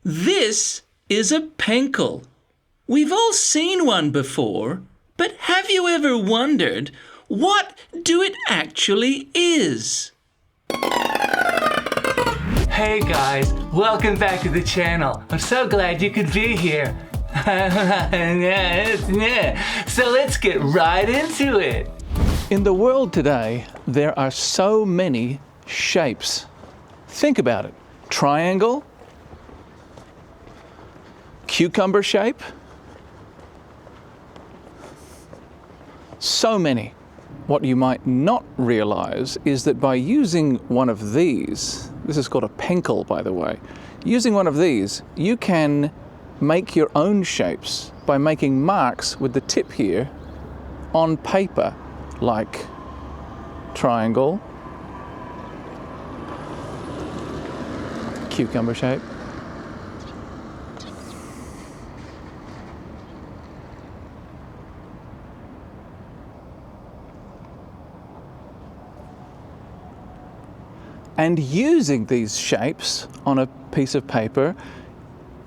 This is a penkle. We've all seen one before, but have you ever wondered what do it actually is? Hey guys, welcome back to the channel. I'm so glad you could be here. So let's get right into it. In the world today, there are so many shapes. Think about it. Triangle, cucumber shape, so many. What you might not realize is that by using one of these, this is called a penkle, by the way, using one of these, you can make your own shapes by making marks with the tip here on paper, like triangle, cucumber shape, and using these shapes on a piece of paper,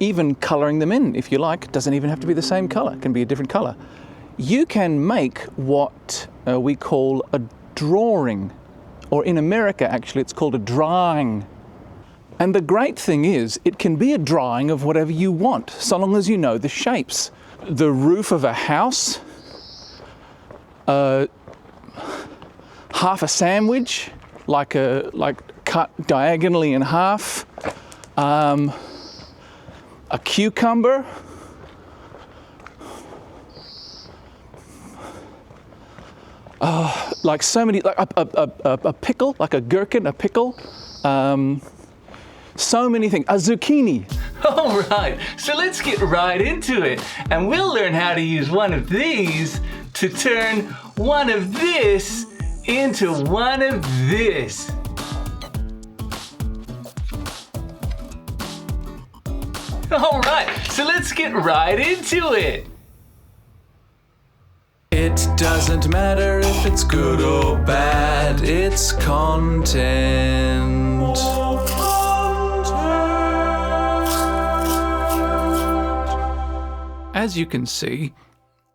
even coloring them in if you like. It doesn't even have to be the same color, it can be a different color. You can make what we call a drawing, or in America actually it's called a drawing. And the great thing is it can be a drawing of whatever you want, so long as you know the shapes. The roof of a house, half a sandwich, like cut diagonally in half, a cucumber, like so many, like a pickle, like a gherkin, a pickle, so many things, a zucchini. All right, so let's get right into it, and we'll learn how to use one of these to turn one of this into one of this. All right, so let's get right into it. It doesn't matter if it's good or bad, it's content. As you can see,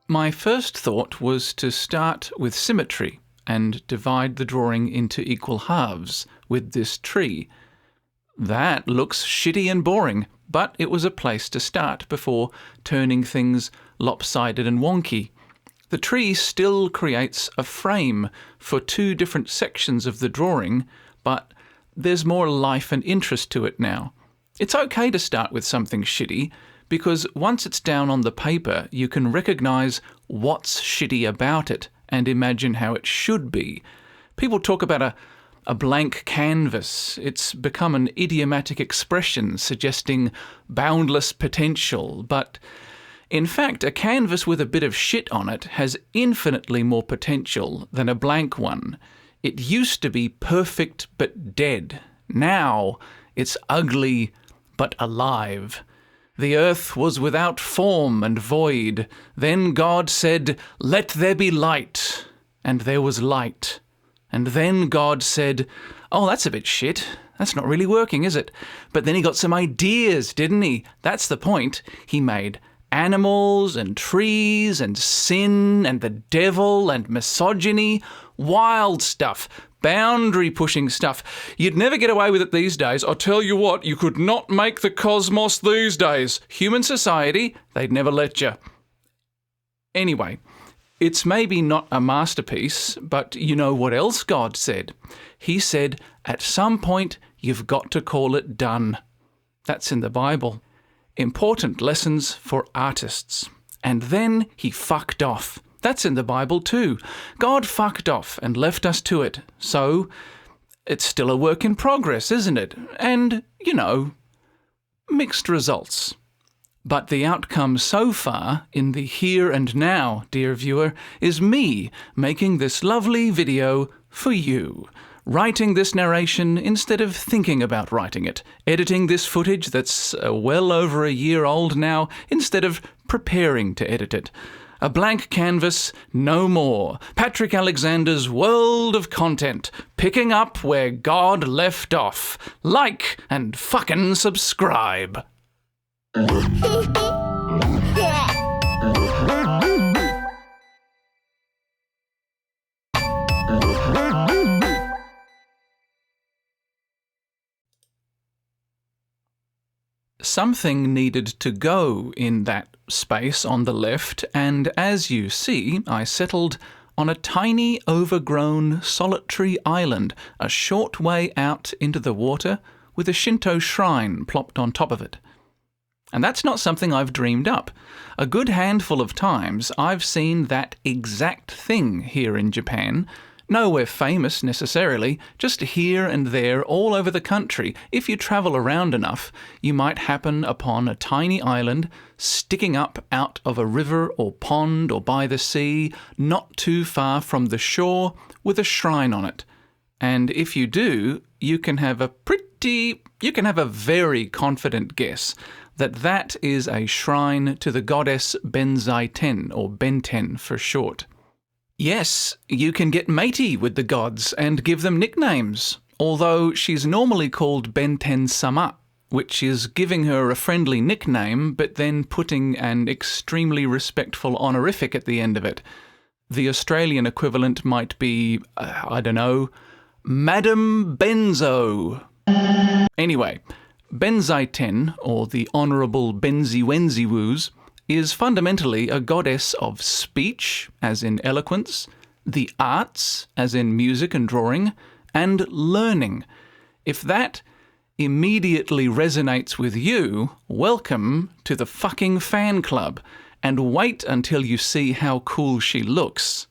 my first thought was to start with symmetry and divide the drawing into equal halves with this tree. That looks shitty and boring, but it was a place to start before turning things lopsided and wonky. The tree still creates a frame for two different sections of the drawing, but there's more life and interest to it now. It's okay to start with something shitty, because once it's down on the paper, you can recognize what's shitty about it and imagine how it should be. People talk about a blank canvas. It's become an idiomatic expression suggesting boundless potential, but in fact, a canvas with a bit of shit on it has infinitely more potential than a blank one. It used to be perfect but dead. Now it's ugly but alive. The earth was without form and void. Then God said, "Let there be light." And there was light. And then God said, "Oh, that's a bit shit. That's not really working, is it?" But then he got some ideas, didn't he? That's the point. He made animals and trees and sin and the devil and misogyny, wild stuff, boundary-pushing stuff. You'd never get away with it these days. I'll tell you what, you could not make the cosmos these days. Human society, they'd never let you. Anyway, it's maybe not a masterpiece, but you know what else God said? He said, at some point, you've got to call it done. That's in the Bible. Important lessons for artists. And then he fucked off. That's in the Bible too. God fucked off and left us to it. So, it's still a work in progress, isn't it? And, you know, mixed results. But the outcome so far, in the here and now, dear viewer, is me making this lovely video for you. Writing this narration instead of thinking about writing it. Editing this footage that's well over a year old now instead of preparing to edit it. A blank canvas, no more. Patrick Alexander's world of content, picking up where God left off. Like and fucking subscribe. Something needed to go in that space on the left, and as you see, I settled on a tiny, overgrown, solitary island a short way out into the water with a Shinto shrine plopped on top of it. And that's not something I've dreamed up. A good handful of times I've seen that exact thing here in Japan. Nowhere famous necessarily, just here and there all over the country. If you travel around enough, you might happen upon a tiny island sticking up out of a river or pond or by the sea, not too far from the shore, with a shrine on it. And if you do, you can have a very confident guess that that is a shrine to the goddess Benzaiten, or Benten for short. Yes, you can get matey with the gods and give them nicknames, although she's normally called Benten-sama, which is giving her a friendly nickname but then putting an extremely respectful honorific at the end of it. The Australian equivalent might be, Madam Benzo. Anyway, Benzaiten, or the Honourable Benziwenziwoos, is fundamentally a goddess of speech, as in eloquence, the arts, as in music and drawing, and learning. If that immediately resonates with you, welcome to the fucking fan club, and wait until you see how cool she looks.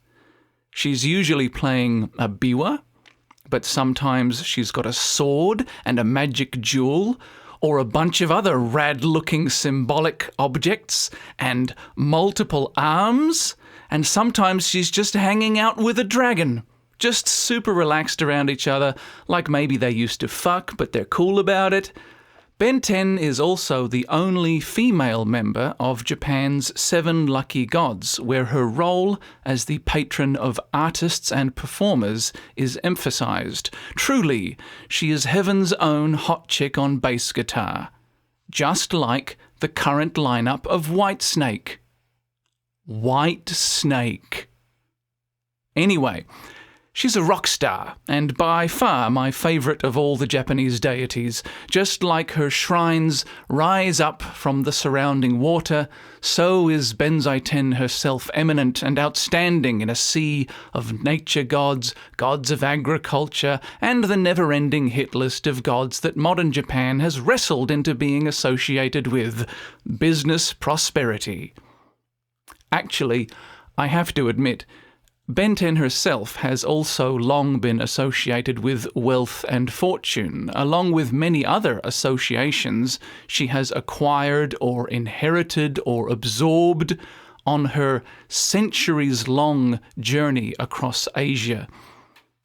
She's usually playing a biwa, but sometimes she's got a sword and a magic jewel, or a bunch of other rad-looking symbolic objects, and multiple arms, and sometimes she's just hanging out with a dragon, just super relaxed around each other, like maybe they used to fuck, but they're cool about it. Benten is also the only female member of Japan's 7 lucky gods, where her role as the patron of artists and performers is emphasized. Truly, she is heaven's own hot chick on bass guitar, just like the current lineup of Whitesnake. Whitesnake. Anyway, she's a rock star, and by far my favourite of all the Japanese deities. Just like her shrines rise up from the surrounding water, so is Benzaiten herself eminent and outstanding in a sea of nature gods, gods of agriculture, and the never-ending hit list of gods that modern Japan has wrestled into being associated with business prosperity. Actually, I have to admit, Benten herself has also long been associated with wealth and fortune. Along with many other associations she has acquired or inherited or absorbed on her centuries-long journey across Asia.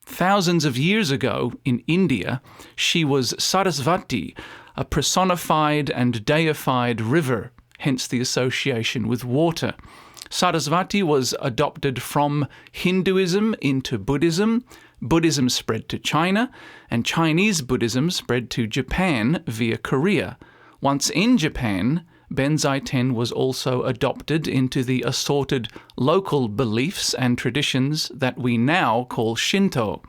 Thousands of years ago, in India, she was Sarasvati, a personified and deified river, hence the association with water. Sarasvati was adopted from Hinduism into Buddhism. Buddhism spread to China, and Chinese Buddhism spread to Japan via Korea. Once in Japan, Benzaiten was also adopted into the assorted local beliefs and traditions that we now call Shinto.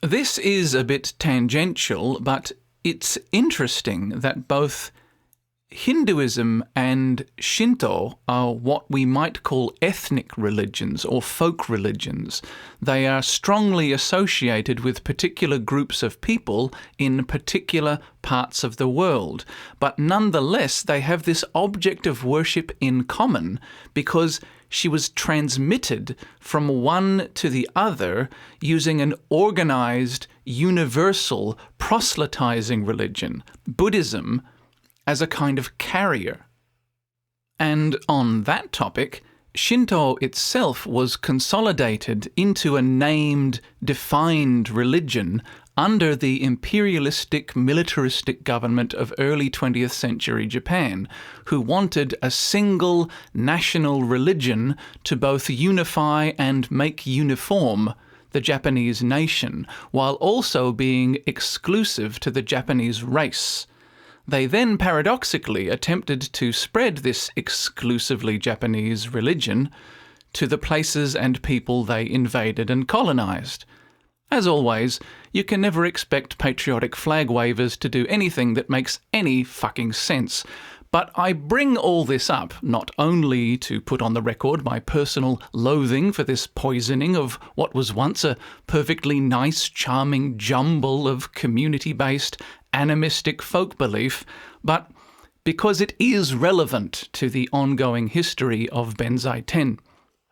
This is a bit tangential, but it's interesting that both Hinduism and Shinto are what we might call ethnic religions or folk religions. They are strongly associated with particular groups of people in particular parts of the world, but nonetheless they have this object of worship in common because she was transmitted from one to the other using an organized, universal, proselytizing religion, Buddhism, as a kind of carrier. And on that topic, Shinto itself was consolidated into a named, defined religion under the imperialistic, militaristic government of early 20th century Japan, who wanted a single national religion to both unify and make uniform the Japanese nation, while also being exclusive to the Japanese race. They then paradoxically attempted to spread this exclusively Japanese religion to the places and people they invaded and colonized. As always, you can never expect patriotic flag wavers to do anything that makes any fucking sense. But I bring all this up not only to put on the record my personal loathing for this poisoning of what was once a perfectly nice, charming jumble of community-based, animistic folk belief, but because it is relevant to the ongoing history of Benzaiten.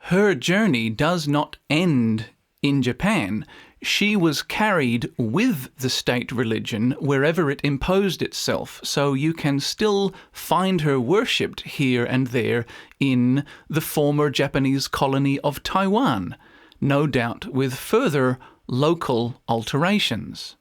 Her journey does not end in Japan. She was carried with the state religion wherever it imposed itself, so you can still find her worshipped here and there in the former Japanese colony of Taiwan, no doubt with further local alterations.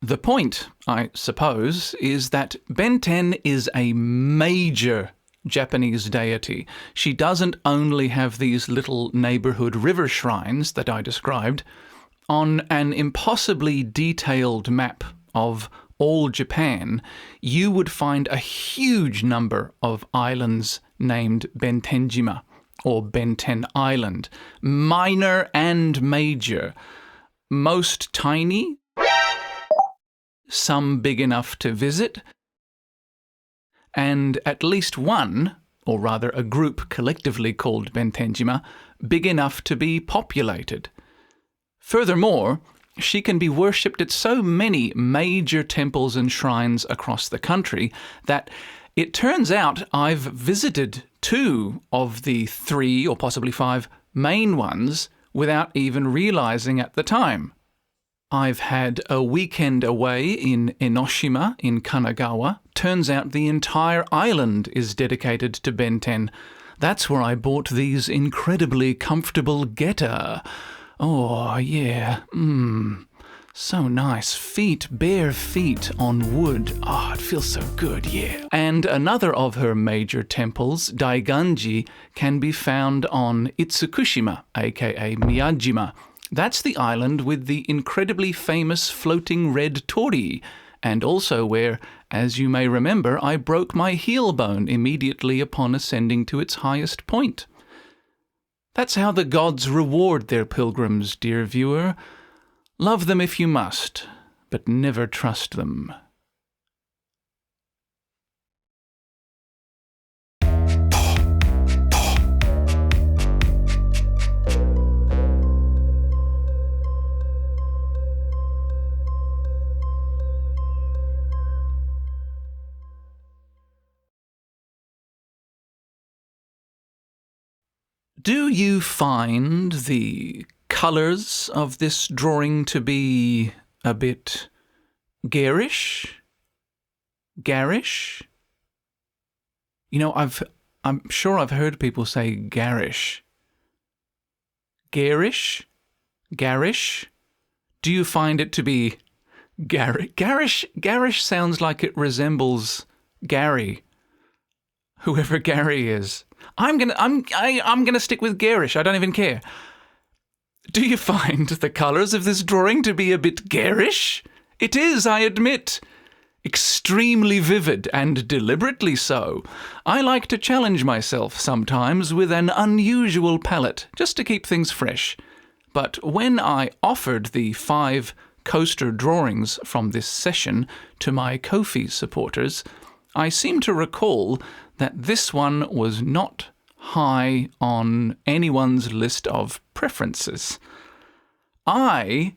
The point, I suppose, is that Benten is a major Japanese deity. She doesn't only have these little neighborhood river shrines that I described. On an impossibly detailed map of all Japan, you would find a huge number of islands named Bentenjima, or Benten Island, minor and major, most tiny, some big enough to visit, and at least one, or rather a group collectively called Bentenjima, big enough to be populated. Furthermore, she can be worshipped at so many major temples and shrines across the country that it turns out I've visited 2 of the 3 or possibly 5 main ones without even realizing at the time. I've had a weekend away in Enoshima in Kanagawa. Turns out the entire island is dedicated to Benten. That's where I bought these incredibly comfortable geta. Oh, yeah. So nice. Feet, bare feet on wood. Oh, it feels so good, yeah. And another of her major temples, Daiganji, can be found on Itsukushima, aka Miyajima. That's the island with the incredibly famous floating red torii, and also where, as you may remember, I broke my heel bone immediately upon ascending to its highest point. That's how the gods reward their pilgrims, dear viewer. Love them if you must, but never trust them. Do you find the colours of this drawing to be a bit garish? Garish? You know, I'm sure I've heard people say garish. Garish? Garish? Do you find it to be garish? Garish sounds like it resembles Gary. Whoever Gary is. I'm gonna stick with garish. I don't even care. Do you find the colours of this drawing to be a bit garish? It is, I admit. Extremely vivid, and deliberately so. I like to challenge myself sometimes with an unusual palette, just to keep things fresh. But when I offered the 5 coaster drawings from this session to my Ko-fi supporters, I seem to recall that this one was not high on anyone's list of preferences. I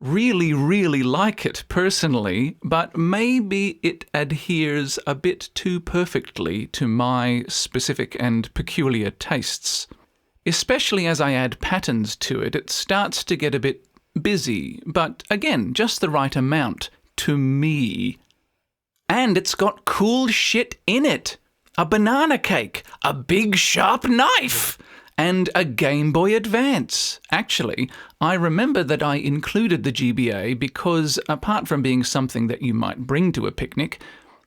really like it personally, but maybe it adheres a bit too perfectly to my specific and peculiar tastes. Especially as I add patterns to it, it starts to get a bit busy, but again, just the right amount to me. And it's got cool shit in it. A banana cake, a big sharp knife, and a GameBoy Advance. Actually, I remember that I included the GBA because, apart from being something that you might bring to a picnic,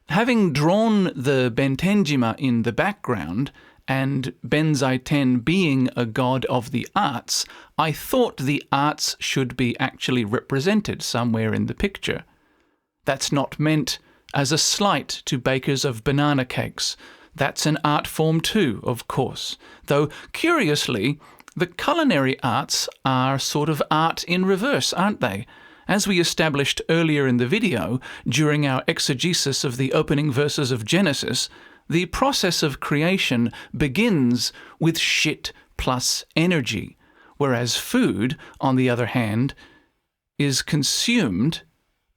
having drawn the Bentenjima in the background, and Benzaiten being a god of the arts, I thought the arts should be actually represented somewhere in the picture. That's not meant as a slight to bakers of banana cakes. That's an art form too, of course. Though, curiously, the culinary arts are sort of art in reverse, aren't they? As we established earlier in the video, during our exegesis of the opening verses of Genesis, the process of creation begins with shit plus energy, whereas food, on the other hand, is consumed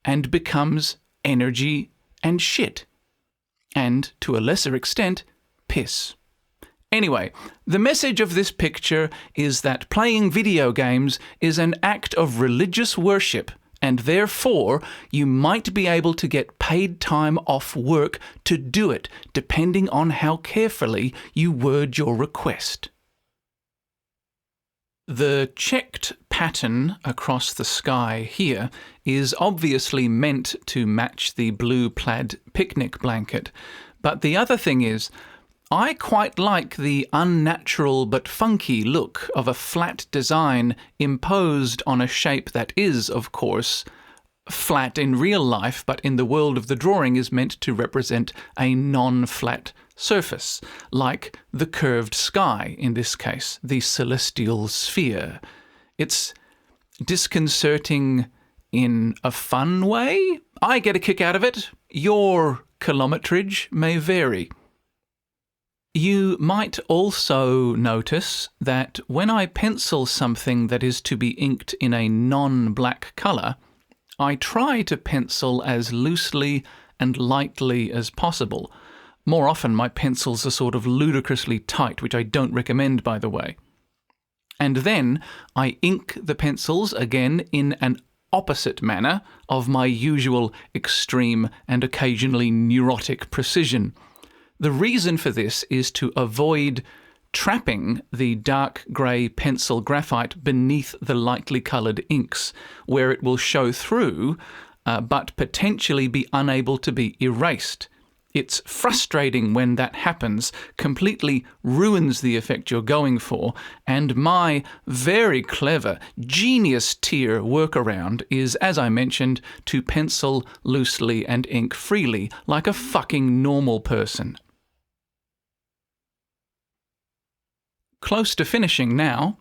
and becomes energy and shit. And, to a lesser extent, piss. Anyway, the message of this picture is that playing video games is an act of religious worship, and therefore you might be able to get paid time off work to do it, depending on how carefully you word your request. The checked pattern across the sky here is obviously meant to match the blue plaid picnic blanket, but the other thing is, I quite like the unnatural but funky look of a flat design imposed on a shape that is, of course, flat in real life, but in the world of the drawing is meant to represent a non-flat surface, like the curved sky, in this case, the celestial sphere. It's disconcerting in a fun way. I get a kick out of it. Your kilometrage may vary. You might also notice that when I pencil something that is to be inked in a non-black colour, I try to pencil as loosely and lightly as possible. More often my pencils are sort of ludicrously tight, which I don't recommend, by the way. And then I ink the pencils again in an opposite manner of my usual extreme and occasionally neurotic precision. The reason for this is to avoid trapping the dark grey pencil graphite beneath the lightly coloured inks, where it will show through, but potentially be unable to be erased. It's frustrating when that happens, completely ruins the effect you're going for, and my very clever, genius tier workaround is, as I mentioned, to pencil loosely and ink freely, like a fucking normal person. Close to finishing now,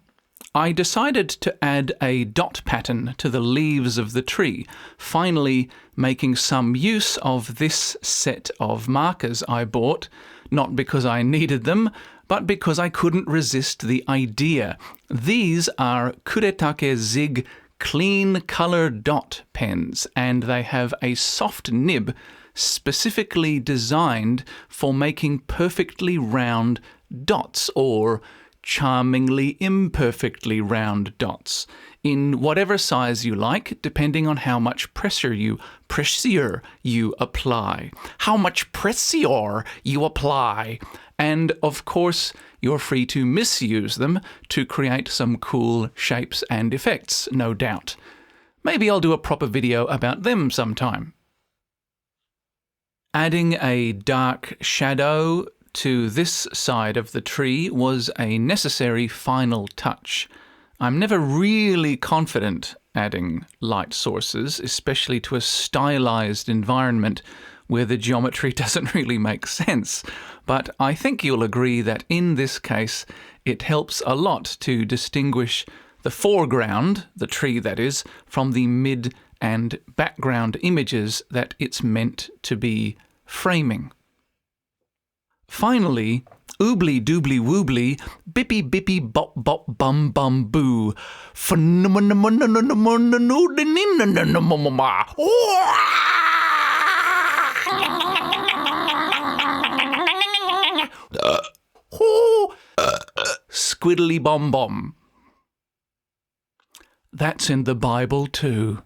I decided to add a dot pattern to the leaves of the tree, finally making some use of this set of markers I bought, not because I needed them, but because I couldn't resist the idea. These are Kuretake Zig clean colour dot pens, and they have a soft nib specifically designed for making perfectly round dots, or charmingly imperfectly round dots, in whatever size you like, depending on how much pressure you apply. How much pressure you apply. And, of course, you're free to misuse them to create some cool shapes and effects, no doubt. Maybe I'll do a proper video about them sometime. Adding a dark shadow to this side of the tree was a necessary final touch. I'm never really confident adding light sources, especially to a stylized environment where the geometry doesn't really make sense. But I think you'll agree that in this case, it helps a lot to distinguish the foreground, the tree that is, from the mid and background images that it's meant to be framing. Finally, oobly doobly woobly, bippy bippy bop bop bum bum boo. Squiddly bom bom. That's in the Bible too.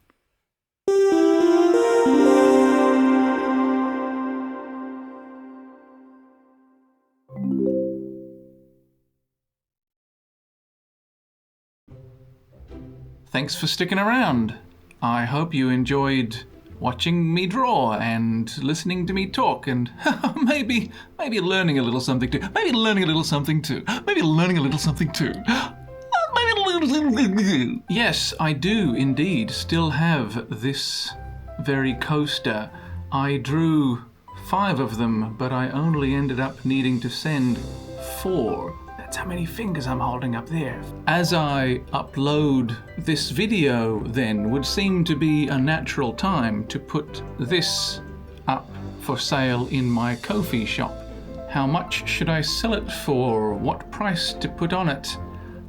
Thanks for sticking around. I hope you enjoyed watching me draw and listening to me talk and maybe learning a little something too. Maybe learning a little something too. Yes, I do indeed still have this very coaster. I drew 5 of them, but I only ended up needing to send 4. That's how many fingers I'm holding up there. As I upload this video, then, would seem to be a natural time to put this up for sale in my Ko-fi shop. How much should I sell it for? What price to put on it?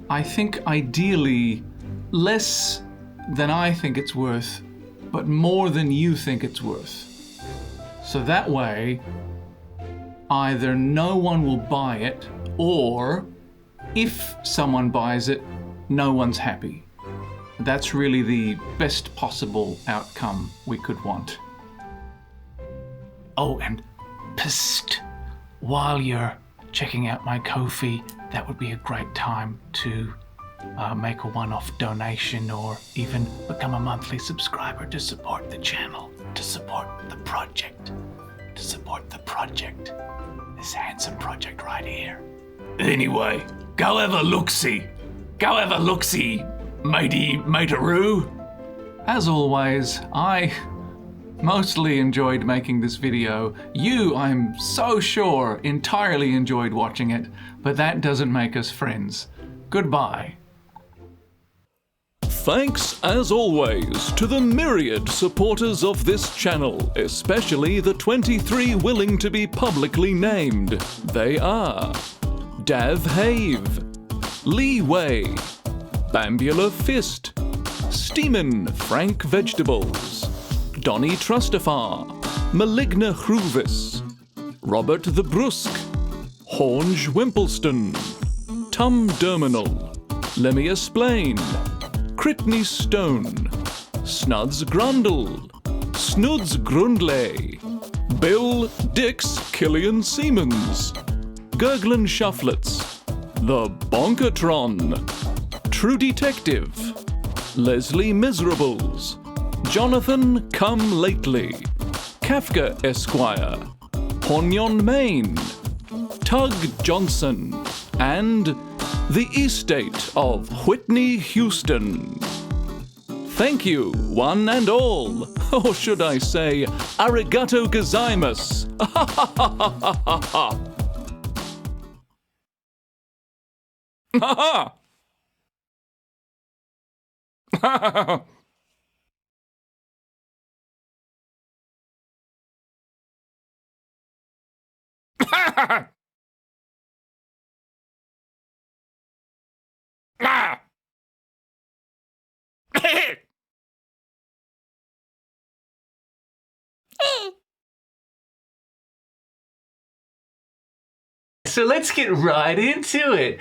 I think ideally less than I think it's worth, but more than you think it's worth. So that way, either no one will buy it, or if someone buys it, no one's happy. That's really the best possible outcome we could want. Oh, and psst, while you're checking out my Ko-fi, that would be a great time to make a one-off donation or even become a monthly subscriber to support the channel, to support the project, this handsome project right here. Anyway, go have a look-see, matey materoo. As always, I mostly enjoyed making this video. You, I'm so sure, entirely enjoyed watching it, but that doesn't make us friends. Goodbye. Thanks, as always, to the myriad supporters of this channel, especially the 23 willing to be publicly named. They are Dav Have, Lee Way, Bambula Fist, Steeman Frank Vegetables, Donny Trustafar, Maligna Hruvis, Robert the Brusque, Hornge Wimpleston, Tum Derminal, Lemmy Esplain, Critney Stone, Snuds Grundle, Snuds Grundley, Bill Dix Killian Siemens, Gurglin Shufflets, The Bonkatron, True Detective, Leslie Miserables, Jonathan Come Lately, Kafka Esquire, Ponyon Main, Tug Johnson, and the estate of Whitney Houston. Thank you, one and all, or should I say, arigato gozaimasu. Ha ha! So let's get right into it.